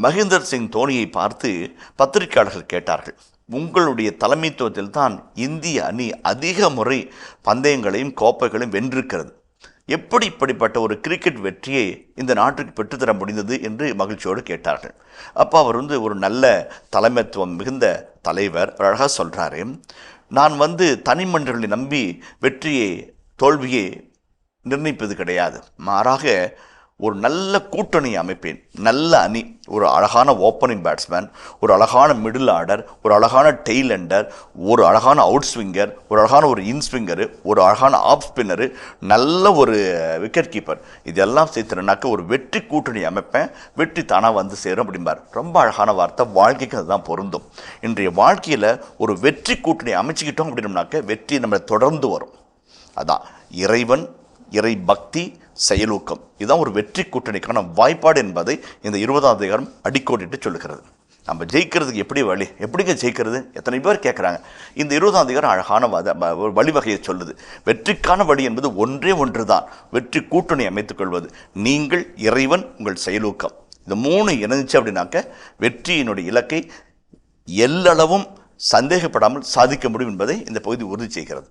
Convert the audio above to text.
மகேந்திர சிங் தோனியை பார்த்து பத்திரிகையாளர்கள் கேட்டார்கள், உங்களுடைய தலைமைத்துவத்தில் தான் இந்திய அணி அதிக முறை பந்தயங்களையும் கோப்பைகளையும் வென்றிருக்கிறது, எப்படி இப்படிப்பட்ட ஒரு கிரிக்கெட் வெற்றியை இந்த நாட்டுக்கு பெற்றுத்தர முடிந்தது என்று மகிழ்ச்சியோடு கேட்டார்கள். அப்போ அவர் ஒரு நல்ல தலைமைத்துவம் மிகுந்த தலைவர். அழகாக சொல்கிறாரு, நான் தனி மனிதர்களை நம்பி வெற்றியை தோல்வியை நிர்ணயிப்பது கிடையாது, மாறாக ஒரு நல்ல கூட்டணி அமைப்பேன். நல்ல அணி, ஒரு அழகான ஓப்பனிங் பேட்ஸ்மேன், ஒரு அழகான மிடில் ஆர்டர், ஒரு அழகான டெய்ல் எண்டர், ஒரு அழகான அவுட் ஸ்விங்கர், ஒரு அழகான ஒரு இன் ஸ்விங்கரு, ஒரு அழகான ஆஃப் ஸ்பின்னரு, நல்ல ஒரு விக்கெட் கீப்பர், இதெல்லாம் சேர்த்துனாக்க ஒரு வெற்றி கூட்டணி அமைப்பேன், வெற்றி தானாக சேரும் அப்படிம்பார். ரொம்ப அழகான வார்த்தை, வாழ்க்கைக்கு அதுதான் பொருந்தும். இன்றைய வாழ்க்கையில் ஒரு வெற்றி கூட்டணி அமைச்சிக்கிட்டோம் அப்படின்னோம்னாக்க வெற்றி நம்மளை தொடர்ந்து வரும். அதான் இறைவன், இறை பக்தி, செயலூக்கம், இதுதான் ஒரு வெற்றி கூட்டணிக்கான வாய்ப்பாடு என்பதை இந்த 20ஆம் அதிகாரம் அடிக்கோடிட்டு சொல்லுகிறது. நம்ம ஜெயிக்கிறதுக்கு எப்படி வழி, எப்படிங்க ஜெயிக்கிறது, எத்தனை பேர் கேட்குறாங்க. இந்த 20ஆம் அதிகாரம் அழகான வழிவகையை சொல்லுது. வெற்றிக்கான வழி என்பது ஒன்றே ஒன்று தான், வெற்றி கூட்டணி அமைத்துக் கொள்வது. நீங்கள், இறைவன், உங்கள் செயலூக்கம், இந்த 3 இணைஞ்சிச்சு அப்படின்னாக்க வெற்றியினுடைய இலக்கை எல்லளவும் சந்தேகப்படாமல் சாதிக்க முடியும் என்பதை இந்த பகுதி உறுதி செய்கிறது.